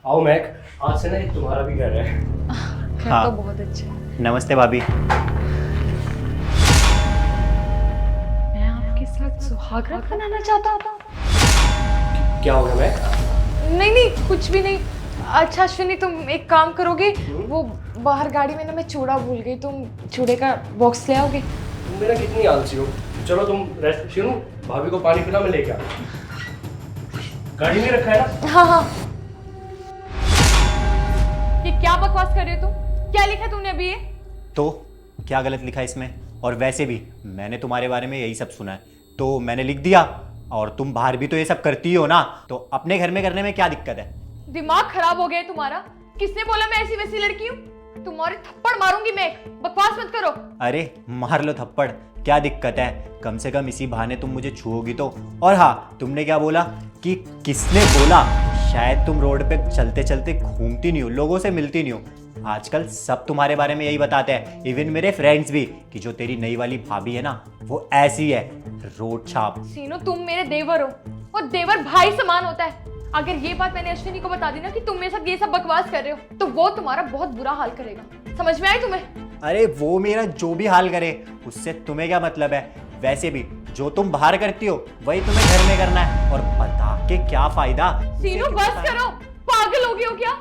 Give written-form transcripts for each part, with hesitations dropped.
आओ मैक, आज से ना ये तुम्हारा भी घर है। घर हाँ। तो बहुत अच्छा है। नमस्ते भाभी। मैं आपके साथ सुहागरात मनाना चाहता था। क्या हो गया मैक? नहीं नहीं, कुछ भी नहीं। अच्छा अश्विनी, तुम एक काम करोगे, वो बाहर गाड़ी में ना मैं चूड़ा भूल गई, तुम चूड़े का बॉक्स ले आओगे? तुम मेरा कितनी आलसी हो। चलो तुम रेस्ट करो, भाभी को पानी पिला, मैं लेके आता हूँ। गाड़ी में रखा है ना? हाँ हाँ। ये क्या बकवास कर रहे हो तुम? क्या लिखा तुमने अभी ये? तो क्या गलत लिखा है इसमें? और वैसे भी मैंने तुम्हारे बारे में यही सब सुना है तो मैंने लिख दिया। और तुम बाहर भी तो ये सब करती हो ना, तो अपने घर में करने में क्या दिक्कत है? दिमाग खराब हो गया है तुम्हारा? किसने बोला मैं ऐसी वैसी लड़की हूँ? तुम्हारे थप्पड़ मारूंगी मैं। बकवास मत करो। अरे मार लो थप्पड़, क्या दिक्कत है? कम से कम इसी बहाने तुम मुझे छुओगी तो। और हाँ, तुमने क्या बोला कि किसने बोला? शायद तुम रोड पे चलते चलते घूमती नहीं हो, लोगों से मिलती नहीं हो। आजकल सब तुम्हारे बारे में यही बताते हैं, इवन मेरे फ्रेंड्स भी, कि जो तेरी नई वाली भाभी है ना वो ऐसी है, रोड छाप। सीनू, तुम मेरे देवर हो और देवर भाई समान होता है। अगर ये बात मैंने अश्विनी को बता दी ना कि तुम मेरे साथ ये सब बकवास कर रहे हो, तो वो तुम्हारा बहुत बुरा हाल करेगा। समझ में आई तुम्हें? अरे वो मेरा जो भी हाल करे उससे तुम्हें क्या मतलब है? वैसे भी जो तुम बाहर करती हो वही तुम्हें घर में करना है, और बता के क्या फायदा? सीनू बस करो, पागल हो गए हो क्या?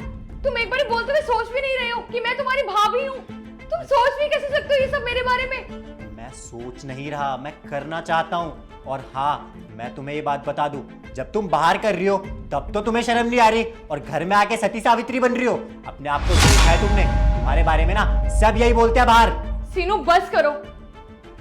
तुम एक बार बोलते हुए सोच भी नहीं रहे हो कि मैं तुम्हारी भाभी हूँ। तुम सोच भी कैसे सकते हो ये सब मेरे बारे में? मैं सोच नहीं रहा, मैं करना चाहता हूँ। और हाँ, मैं तुम्हें ये बात बता दूं, जब तुम बाहर कर रही हो तब तो तुम्हें शर्म नहीं आ रही, और घर में आके सती सावित्री बन रही हो। अपने आप को देखा है तुमने? तुम्हारे बारे में ना सब यही बोलते हैं बाहर। सीनू बस करो,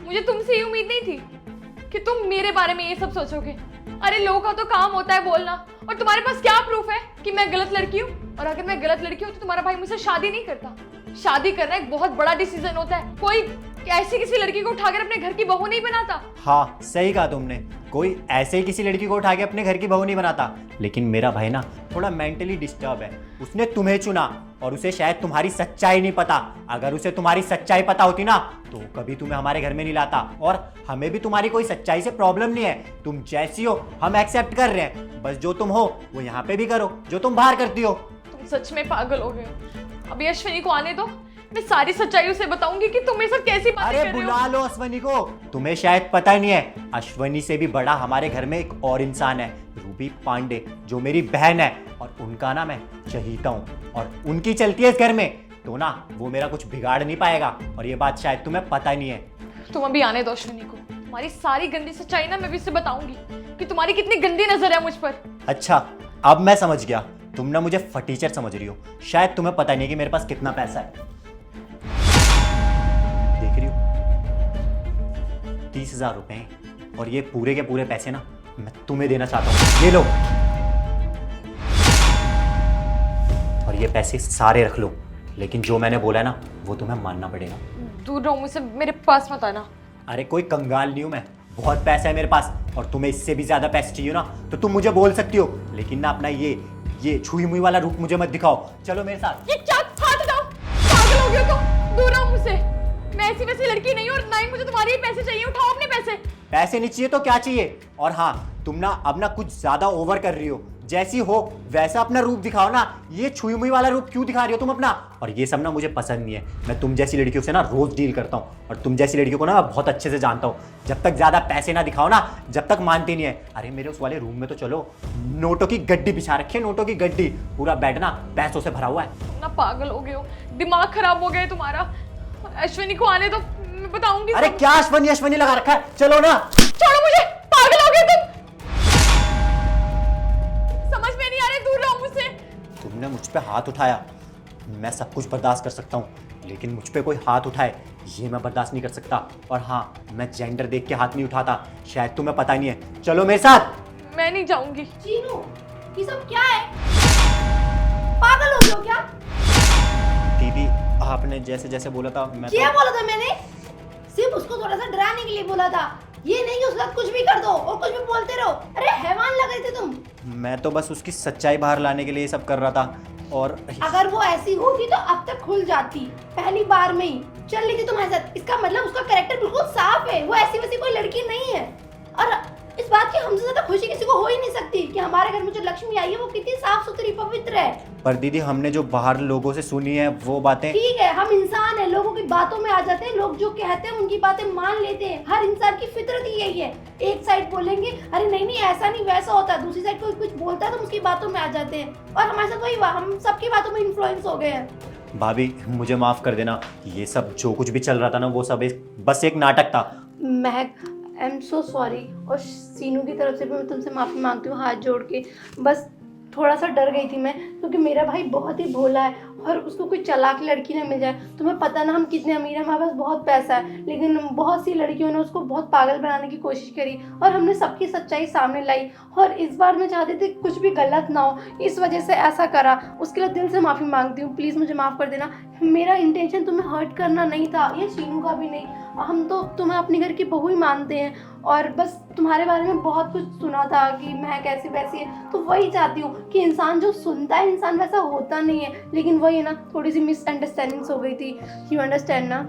मुझे तुमसे ये उम्मीद नहीं थी कि तुम मेरे बारे में ये सब सोचोगे। अरे लोगों का तो काम होता है बोलना, और तुम्हारे पास क्या प्रूफ है कि मैं गलत लड़की हूँ? और अगर मैं गलत लड़की हूँ तो तुम्हारा भाई मुझसे शादी नहीं करता। शादी करना एक बहुत बड़ा डिसीजन होता है, कोई ऐसी किसी लड़की को उठाकर अपने घर की बहू नहीं बनाता। हाँ सही कहा तुमने, कोई ऐसे ही किसी लड़की को उठा के अपने घर की बहू नहीं बनाता। लेकिन मेरा भाई ना थोड़ा मेंटली डिस्टर्ब है, उसने तुम्हें चुना, और उसे शायद तुम्हारी सच्चाई नहीं पता। अगर उसे तुम्हारी सच्चाई पता होती ना तो कभी तुम्हें हमारे घर में नहीं लाता। और हमें भी तुम्हारी कोई सच्चाई से प्रॉब्लम नहीं है, तुम जैसी हो हम एक्सेप्ट कर रहे हैं। बस जो तुम हो वो यहाँ पे भी करो जो तुम बाहर करती हो। तुम सच में पागल हो गए हो। अभी अश्विनी को आने दो, मैं सारी सच्चाई उसे बताऊंगी कि तुम मेरे साथ कैसी बातें अरे कर रहे हो। बुला लो अश्वनी को। तुम्हें शायद पता ही नहीं है, अश्वनी से भी बड़ा हमारे घर में एक और इंसान है, रूबी पांडे, जो मेरी बहन है, और उनका ना मैं चहीता हूँ, और उनकी चलती है इस घर में, तो ना वो मेरा कुछ बिगाड़ नहीं पाएगा। और ये बात शायद तुम्हें पता ही नहीं है। तुम अभी आने दो अश्विनी को, तुम्हारी सारी गंदी सच्चाई ना मैं भी उसे बताऊंगी कि तुम्हारी कितनी गंदी नजर है मुझ पर। अच्छा अब मैं समझ गया, तुम ना मुझे फटीचर समझ रही हो। शायद तुम्हें पता नहीं है कि मेरे पास कितना पैसा है। देख रही हो 30,000 रुपए हैं, और ये पूरे के पूरे पैसे ना मैं तुम्हें देना चाहता हूँ। ये लो, और ये पैसे सारे रख लो, लेकिन जो मैंने बोला है ना वो तुम्हें मानना पड़ेगा। दूर रहो मुझसे, मेरे पास मत आना। अरे कोई कंगाल नहीं हूं मैं, बहुत पैसा है मेरे पास, और तुम्हें इससे भी ज्यादा पैसे चाहिए ना तो तुम मुझे बोल सकती हो, लेकिन ना अपना ये छुई मुई वाला रूप मुझे मत दिखाओ। चलो मेरे साथ। ये क्या, हाथ हटाओ, पागल हो गए हो तुम? दूर रहो मुझसे, मैं ऐसी वैसी लड़की नहीं हूँ, और ना ही मुझे तुम्हारे ही पैसे चाहिए। उठाओ अपने पैसे। पैसे नहीं चाहिए तो क्या चाहिए? और हाँ, तुम ना अब ना कुछ ज्यादा ओवर कर रही हो, जैसी हो वैसा अपना रूप दिखाओ ना। ये छुई मुई वाला रूप क्यों दिखा रही हो तुम अपना? और ये सब ना मुझे पसंद नहीं है। मैं तुम जैसी लड़कियों से ना रोज डील करता हूँ, और तुम जैसी लड़कियों को ना मैं बहुत अच्छे से जानता हूँ। जब तक ज्यादा पैसे ना दिखाओ ना, जब तक मानती नहीं है। अरे मेरे उस वाले रूम में तो चलो, नोटों की गड्डी बिछा रखी है, नोटों की गड्डी, पूरा बेड ना पैसों से भरा हुआ है। तुम ना पागल हो गए हो, दिमाग खराब हो गया है तुम्हारा। अश्विनी को आने दो, मैं बताऊंगी। अरे क्या अश्वनी अश्वनी लगा रखा है? चलो ना। छोड़ो मुझे, पागल हो गए तुम। समझ में नहीं आ रहा, दूर रहो मुझसे। तुमने मुझ पे हाथ उठाया, मैं सब कुछ बर्दाश्त कर सकता हूँ, लेकिन मुझ पे कोई हाथ उठाए ये मैं बर्दाश्त नहीं कर सकता। और हाँ, मैं जेंडर देख के हाथ नहीं उठाता, शायद तुम्हें पता नहीं है। चलो मेरे साथ। मैं नहीं जाऊंगी। चीनू, ये सब क्या है? पागल हो गए हो क्या? दीदी आपने जैसे जैसे बोला था मैं क्या बोला था मैंने? सिर्फ उसको थोड़ा सा डराने के लिए बोला था, ये नहीं कि उसके साथ कुछ भी कर दो और कुछ भी बोलते रहो। अरे हैवान लग रहे थे तुम। मैं तो बस उसकी सच्चाई बाहर लाने के लिए ये सब कर रहा था। और अगर वो ऐसी होती तो अब तक खुल जाती, पहली बार में ही चल ली थी तुम्हारे साथ। इसका मतलब उसका कैरेक्टर बिल्कुल साफ है, वो ऐसी वैसी कोई लड़की नहीं है। और इस बात की हमसे ज्यादा खुशी किसी को हो ही नहीं सकती कि हमारे घर में जो लक्ष्मी आई है वो कितनी साफ सुथरी पवित्र है। पर दीदी हमने जो बाहर लोगों से सुनी है वो बातें। ठीक है, हम इंसान हैं, लोगों की बातों में आ जाते हैं, लोग जो कहते हैं उनकी बातें मान लेते हैं। हर इंसान की फितरत ही यही है। एक साइड बोलेंगे अरे नहीं नहीं ऐसा नहीं वैसा होता है, दूसरी साइड कोई कुछ बोलता है तो हम उसकी बातों में आ जाते हैं, और हमारे साथ वही हुआ, हम सबकी बातों में इन्फ्लुएंस हो गए हैं। भाभी मुझे माफ कर देना, ये सब जो कुछ भी चल रहा था ना वो सब बस एक नाटक था। महक आई एम सो सॉरी, और सीनू की तरफ से भी मैं तुमसे माफ़ी मांगती हूँ हाथ जोड़ के। बस थोड़ा सा डर गई थी मैं, क्योंकि मेरा भाई बहुत ही भोला है और उसको कोई चालाक लड़की ना मिल जाए। तुम्हें पता ना हम कितने अमीर हैं, हमारे पास बहुत पैसा है, लेकिन बहुत सी लड़कियों ने उसको बहुत पागल बनाने की कोशिश करी और हमने सबकी सच्चाई सामने लाई। और इस बार मैं चाहती थी कुछ भी गलत ना हो, इस वजह से ऐसा करा। उसके लिए दिल से माफ़ी मांगती हूँ, प्लीज़ मुझे माफ़ कर देना। मेरा इंटेंशन तुम्हें हर्ट करना नहीं था, ये शीनू का भी नहीं। हम तो तुम्हें अपने घर की बहू ही मानते हैं, और बस तुम्हारे बारे में बहुत कुछ सुना था कि मैं कैसी वैसी है, तो वही चाहती हूँ कि इंसान जो सुनता है इंसान वैसा होता नहीं है। लेकिन वही है ना, थोड़ी सी मिसअंडरस्टैंडिंग्स हो गई थी, यू अंडरस्टैंड ना।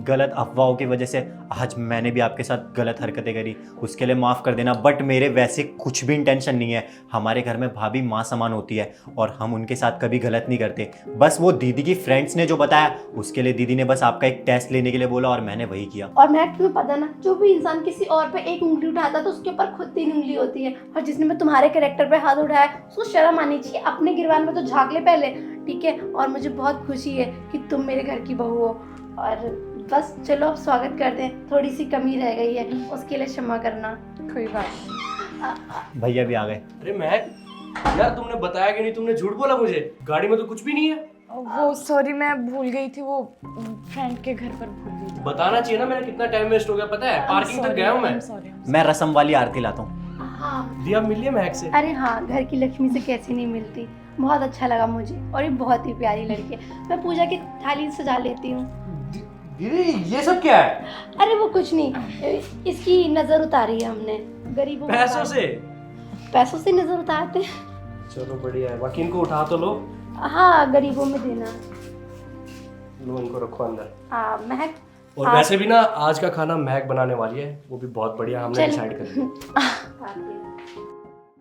गलत अफवाहों की वजह से आज मैंने भी आपके साथ गलत हरकतें करी, उसके लिए माफ़ कर देना। बट मेरे वैसे कुछ भी इंटेंशन नहीं है। हमारे घर में भाभी माँ समान होती है और हम उनके साथ कभी गलत नहीं करते। बस वो दीदी की फ्रेंड्स ने जो बताया उसके लिए दीदी ने बस आपका एक टेस्ट लेने के लिए बोला और मैंने वही किया। और मैं तुम्हें पता ना, जो भी इंसान किसी और पे एक उंगली उठाता है तो उसके ऊपर खुद 3 उंगली होती है, और जिसने मैं तुम्हारे कैरेक्टर पे हाथ उठाया उसको शर्म आनी चाहिए। अपने गिरबान में तो झाँक ले पहले, ठीक है। और मुझे बहुत खुशी है कि तुम मेरे घर की बहू हो, और बस चलो अब स्वागत करते हैं। थोड़ी सी कमी रह गई है, उसके लिए क्षमा करना। कोई बात नहीं। भैया भी आ गए। अरे महक यार, तुमने बताया कि नहीं, तुमने झूठ बोला मुझे, गाड़ी में तो कुछ भी नहीं है। वो सॉरी, मैं भूल गई थी, वो फ्रेंड के घर पर भूल गई थी। बताना चाहिए ना, मेरा कितना टाइम वेस्ट हो गया पता है, पार्किंग तक गया हूँ मैं। मैं रसम वाली आरती लाता हूँ। हाँ दिया मिल लिया महक से? अरे हाँ, घर की लक्ष्मी से कैसी नहीं मिलती। बहुत अच्छा लगा मुझे, और ये बहुत ही प्यारी लड़की है। मैं पूजा की थाली सजा लेती हूँ। दीदी ये सब क्या है? अरे वो कुछ नहीं, इसकी नजर उतारी है हमने गरीबों में। पैसों से नजर उतारते हैं। चलो बढ़िया है, बाकी इनको उठा तो लो। हाँ, गरीबों में देना। लो इनको रखो अंदर। महक, और वैसे भी ना आज का खाना महक बनाने वाली है, वो भी बहुत बढ़िया, हमने डिसाइड कर लिया।